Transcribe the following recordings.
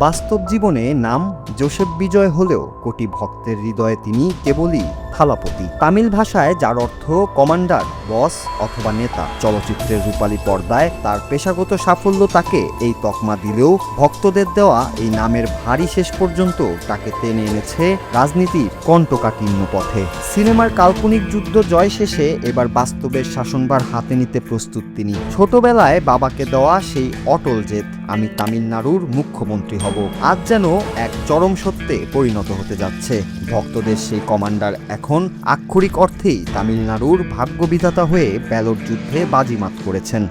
বাস্তব জীবনে নাম জোসেফ বিজয় হলেও কোটি ভক্তের হৃদয়ে তিনি কেবলই থালাপতি। তামিল ভাষায় যার অর্থ কমান্ডার, বস অথবা নেতা। চলচ্চিত্রের রূপালী পর্দায় তার পেশাগত সাফল্য তাকে এই তকমা দিলেও ভক্তদের দেওয়া এই নামের ভারী শেষ পর্যন্ত তাকে টেনে এনেছে রাজনীতির কণ্টকাকীর্ণ পথে। সিনেমার কাল্পনিক যুদ্ধ জয় শেষে এবার বাস্তবের শাসনভার হাতে নিতে প্রস্তুত তিনি। ছোটবেলায় বাবাকে দেওয়া সেই অটল জেদ, আমি তামিলনাড়ুর মুখ্যমন্ত্রী হব, আজ যেন এক চরম সত্যে পরিণত হতে যাচ্ছে। ভক্তদের সেই কমান্ডার এখন আক্ষরিক অর্থেই তামিলনাড়ুর ভাগ্যবিধাতা হয়ে ব্যালট যুদ্ধে বাজিমাত করেছেন।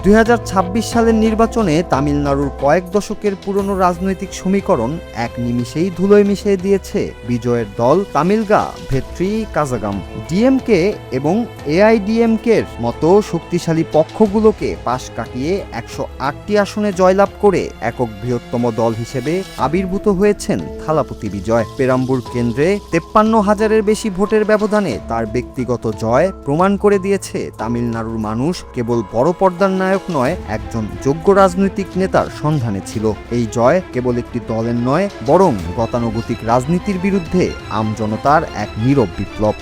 2026 সালের নির্বাচনে তামিলনাড়ুর কয়েক দশকের পুরনো রাজনৈতিক সমীকরণ এক নিমিষেই ধুলোয় মিশিয়ে দিয়েছে বিজয়ের দল তামিলগা ভেট্রি কাজাগাম। ডিএমকে এবং এআইডিএমকের মতো শক্তিশালী পক্ষগুলোকে পাশ কাটিয়ে 108টি আসনে জয়লাভ করে একক বৃহত্তম দল হিসেবে আবির্ভূত হয়েছেন থালাপতি বিজয়। পেরাম্বুর কেন্দ্রে 53,000-এর বেশি ভোটের ব্যবধানে তার ব্যক্তিগত জয় প্রমাণ করে দিয়েছে তামিলনাড়ুর মানুষ কেবল বড় পর্দার নায়ক নয়, একজন যোগ্য রাজনৈতিক নেতার সন্ধানে ছিল। এই জয় কেবল একটি দলের নয়, বরং গতানুগতিক রাজনীতির বিরুদ্ধে আমজনতার এক নীরব বিপ্লব।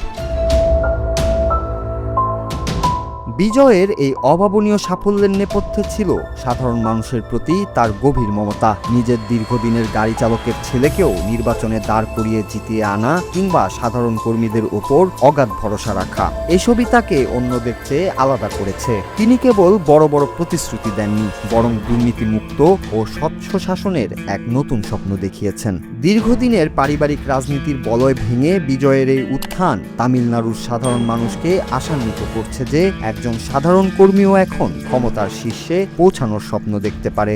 বিজয়ের এই অভাবনীয় সাফল্যের নেপথ্যে ছিল সাধারণ মানুষের প্রতি তার গভীর মমতা। নিজের দীর্ঘদিনের গাড়ি চালকের ছেলেকেও নির্বাচনে দাঁড় করিয়ে জিতিয়ে আনা কিংবা সাধারণ কর্মীদের উপর অগাধ ভরসা রাখা, এসবই তাকে অন্যদের চেয়ে আলাদা করেছে। তিনি কেবল বড় বড় প্রতিশ্রুতি দেননি, বরং দুর্নীতিমুক্ত ও স্বচ্ছ শাসনের এক নতুন স্বপ্ন দেখিয়েছেন। দীর্ঘদিনের পারিবারিক রাজনীতির বলয় ভেঙে বিজয়ের এই উত্থান তামিলনাড়ুর সাধারণ মানুষকে আশান্বিত করছে যে একজন সাধারণ কর্মীও এখন ক্ষমতার শীর্ষে পৌঁছানোর স্বপ্ন দেখতে পারে।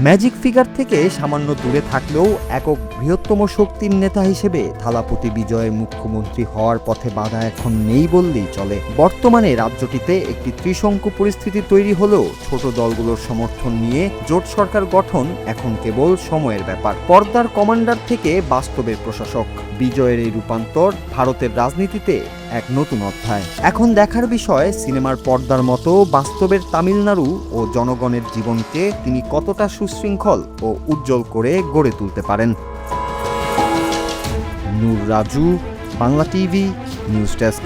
ম্যাজিক ফিগার থেকে সামান্য দূরে থাকলেও একক বৃহত্তম শক্তির নেতা হিসেবে থালাপতি বিজয়ের মুখ্যমন্ত্রী হওয়ার পথে বাধা এখন নেই বললেই চলে। বর্তমানে রাজ্যটিতে একটি ত্রিশঙ্কু পরিস্থিতি তৈরি হলেও ছোট দলগুলোর সমর্থন নিয়ে জোট সরকার গঠন এখন কেবল সময়ের ব্যাপার। পর্দার কমান্ডার থেকে বাস্তবের প্রশাসক, বিজয়ের এই রূপান্তর ভারতের রাজনীতিতে এক নতুন অধ্যায়। এখন দেখার বিষয় সিনেমার পর্দার মতো বাস্তবের তামিলনাড়ু ও জনগণের জীবনকে তিনি কতটা সুশৃঙ্খল ও উজ্জ্বল করে গড়ে তুলতে পারেন। Noor Raju, Bangla TV, news desk.